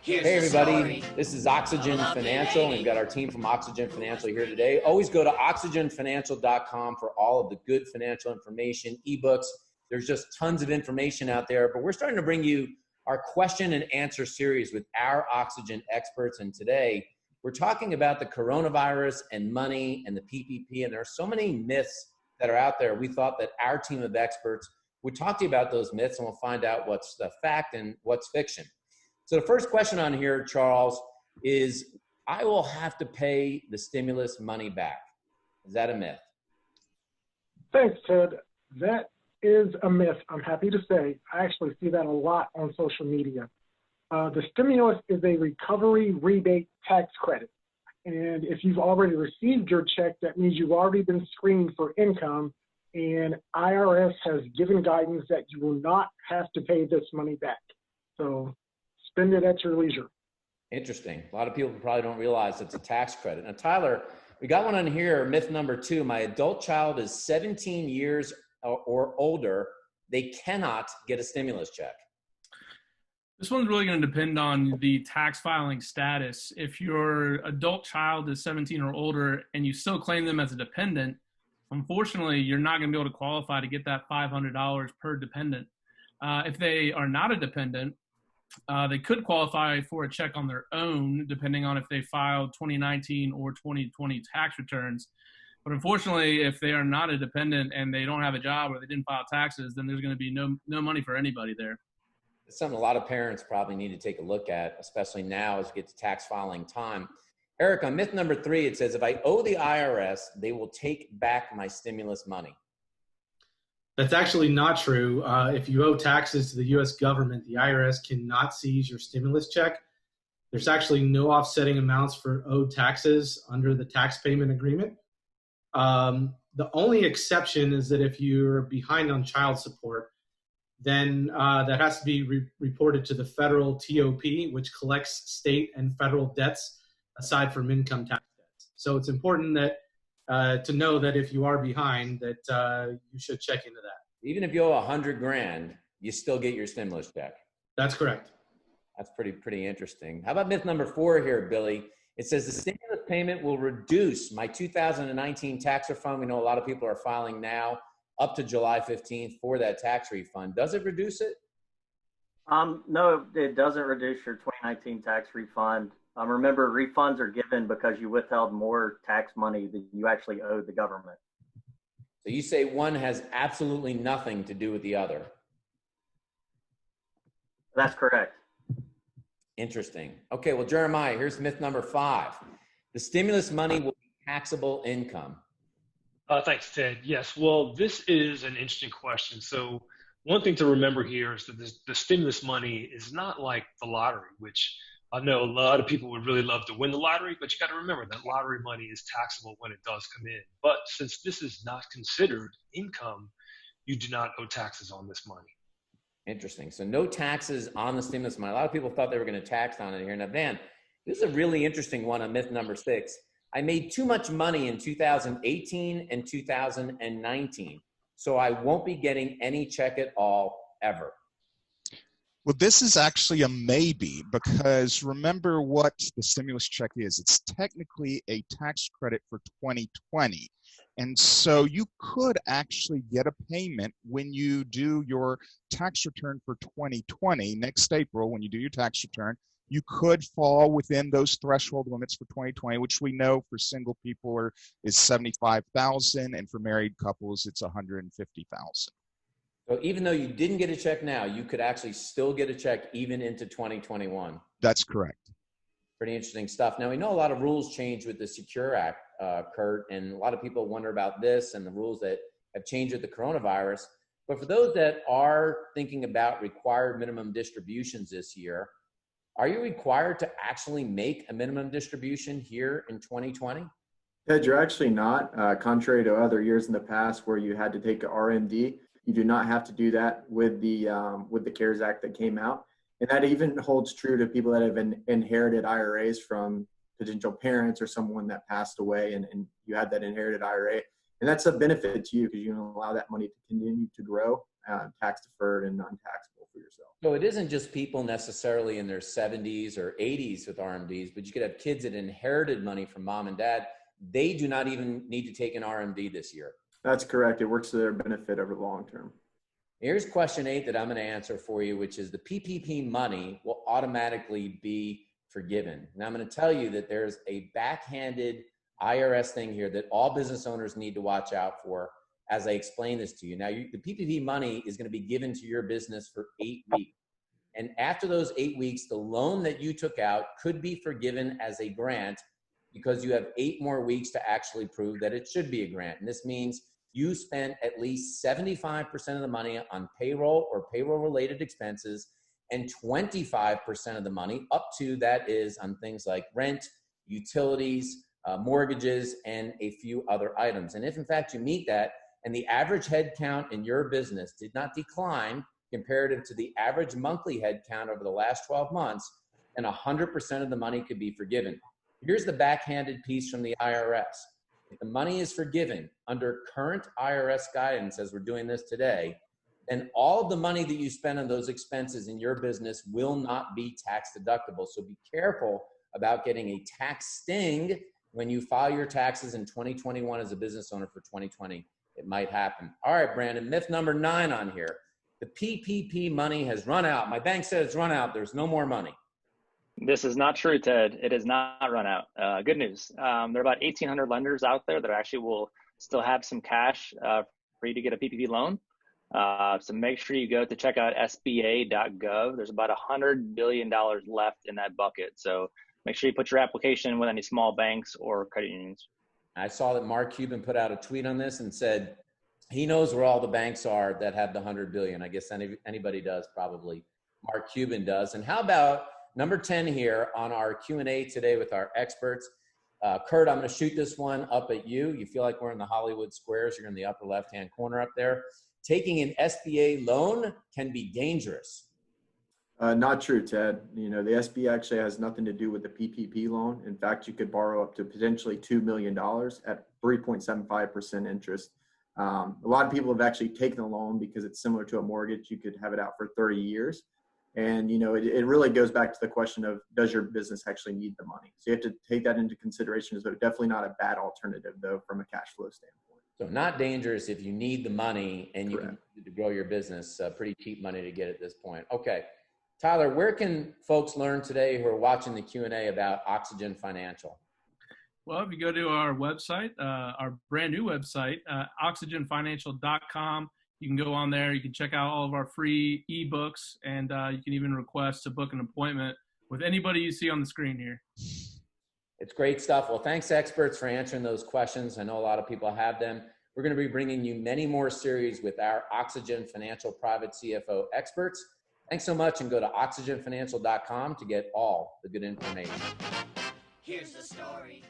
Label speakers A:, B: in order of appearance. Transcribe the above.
A: Hey everybody, this is oXYGen Financial, and we've got our team from oXYGen Financial here today. Always go to oxygenfinancial.com for all of the good financial information, ebooks. There's just tons of information out there, but we're starting to bring you our question and answer series with our oXYGen experts. And today we're talking about the coronavirus and money and the PPP, and there are so many myths that are out there. We thought that our team of experts would talk to you about those myths, and we'll find out what's the fact and what's fiction. So the first question on here, Charles, is I will have to pay the stimulus money back. Is that a myth?
B: Thanks, Ted. That is a myth, I'm happy to say. I actually see that a lot on social media. The stimulus is a recovery rebate tax credit. And if you've already received your check, that means you've already been screened for income, and IRS has given guidance that you will not have to pay this money back. So spend it at your leisure.
A: Interesting. A lot of people probably don't realize it's a tax credit. Now, Tyler, we got one on here, myth number 2. My adult child is 17 years or older. They cannot get a stimulus check.
C: This one's really going to depend on the tax filing status. If your adult child is 17 or older and you still claim them as a dependent, unfortunately, you're not going to be able to qualify to get that $500 per dependent. If they are not a dependent, they could qualify for a check on their own, depending on if they filed 2019 or 2020 tax returns. But unfortunately, if they are not a dependent and they don't have a job or they didn't file taxes, then there's going to be no money for anybody there.
A: It's something a lot of parents probably need to take a look at, especially now as we get to tax filing time. Eric, on myth number 3, it says, if I owe the IRS, they will take back my stimulus money.
D: That's actually not true. If you owe taxes to the U.S. government, the IRS cannot seize your stimulus check. There's actually no offsetting amounts for owed taxes under the tax payment agreement. The only exception is that if you're behind on child support, then that has to be reported to the federal TOP, which collects state and federal debts aside from income tax debts. So it's important that to know that if you are behind, that you should check into that.
A: Even if you owe $100,000, you still get your stimulus check.
D: That's correct.
A: That's pretty interesting. How about myth number 4 here, Billy? It says the stimulus payment will reduce my 2019 tax refund. We know a lot of people are filing now up to July 15th for that tax refund. Does it reduce it?
E: No, it doesn't reduce your 2019 tax refund. Remember, refunds are given because you withheld more tax money than you actually owed the government.
A: So you say one has absolutely nothing to do with the other.
E: That's correct.
A: Interesting. Okay, well, Jeremiah, here's myth number 5. The stimulus money will be taxable income.
F: Thanks, Ted. Yes, well, this is an interesting question. So one thing to remember here is that the stimulus money is not like the lottery, which I know a lot of people would really love to win the lottery, but you got to remember that lottery money is taxable when it does come in. But since this is not considered income, you do not owe taxes on this money.
A: Interesting. So no taxes on the stimulus money. A lot of people thought they were going to tax on it here. Now, Van, this is a really interesting one on myth number 6. I made too much money in 2018 and 2019, so I won't be getting any check at all ever.
G: Well, this is actually a maybe, because remember what the stimulus check is. It's technically a tax credit for 2020. And so you could actually get a payment when you do your tax return for 2020, next April, when you do your tax return. You could fall within those threshold limits for 2020, which we know for single people is $75,000, and for married couples, it's $150,000.
A: So even though you didn't get a check now, you could actually still get a check even into 2021.
G: That's correct.
A: Pretty interesting stuff. Now, we know a lot of rules change with the Secure Act, Kurt, and a lot of people wonder about this and the rules that have changed with the coronavirus. But for those that are thinking about required minimum distributions this year, are you required to actually make a minimum distribution here in 2020?
H: Ted, you're actually not. Contrary to other years in the past where you had to take a RMD, you do not have to do that with the CARES Act that came out. And that even holds true to people that have inherited IRAs from potential parents or someone that passed away, and you had that inherited IRA. And that's a benefit to you because you can allow that money to continue to grow, tax deferred and non-taxable for yourself.
A: So it isn't just people necessarily in their 70s or 80s with RMDs, but you could have kids that inherited money from mom and dad. They do not even need to take an RMD this year.
H: That's correct. It works to their benefit over the long term.
A: Here's question 8 that I'm going to answer for you, which is the PPP money will automatically be forgiven. And I'm going to tell you that there's a backhanded IRS thing here that all business owners need to watch out for as I explain this to you. Now, the PPP money is going to be given to your business for 8 weeks. And after those 8 weeks, the loan that you took out could be forgiven as a grant because you have 8 more weeks to actually prove that it should be a grant. And this means you spent at least 75% of the money on payroll or payroll-related expenses, and 25% of the money up to that is on things like rent, utilities, mortgages, and a few other items. And if in fact you meet that, and the average head count in your business did not decline comparative to the average monthly head count over the last 12 months, and 100% of the money could be forgiven. Here's the backhanded piece from the IRS. If the money is forgiven under current IRS guidance, as we're doing this today, then all of the money that you spend on those expenses in your business will not be tax deductible. So be careful about getting a tax sting when you file your taxes in 2021 as a business owner for 2020. It might happen. All right, Brandon, myth number 9 on here. The PPP money has run out. My bank said it's run out. There's no more money.
I: This is not true, Ted. It has not run out. Good news. There are about 1,800 lenders out there that actually will still have some cash for you to get a PPP loan. So make sure you go to check out SBA.gov. There's about $100 billion left in that bucket. So make sure you put your application with any small banks or credit unions.
A: I saw that Mark Cuban put out a tweet on this and said he knows where all the banks are that have the $100 billion. I guess anybody does, probably. Mark Cuban does. And how about number 10 here on our Q&A today with our experts? Kurt, I'm going to shoot this one up at you. You feel like we're in the Hollywood Squares. You're in the upper left-hand corner up there. Taking an SBA loan can be dangerous.
H: Not true, Ted. You know, the SBA actually has nothing to do with the PPP loan. In fact, you could borrow up to potentially $2 million at 3.75% interest. A lot of people have actually taken a loan because it's similar to a mortgage. You could have it out for 30 years. And, you know, it really goes back to the question of, does your business actually need the money? So you have to take that into consideration. So definitely not a bad alternative, though, from a cash flow standpoint.
A: So not dangerous if you need the money and you can use it to grow your business. Pretty cheap money to get at this point. Okay. Tyler, where can folks learn today who are watching the Q&A about oXYGen Financial?
C: Well, if you go to our website, our brand new website, oXYGenFinancial.com, you can go on there. You can check out all of our free ebooks, and you can even request to book an appointment with anybody you see on the screen here.
A: It's great stuff. Well, thanks, experts, for answering those questions. I know a lot of people have them. We're going to be bringing you many more series with our oXYGen Financial Private CFO experts. Thanks so much, and go to oXYGenFinancial.com to get all the good information.
J: Here's the story.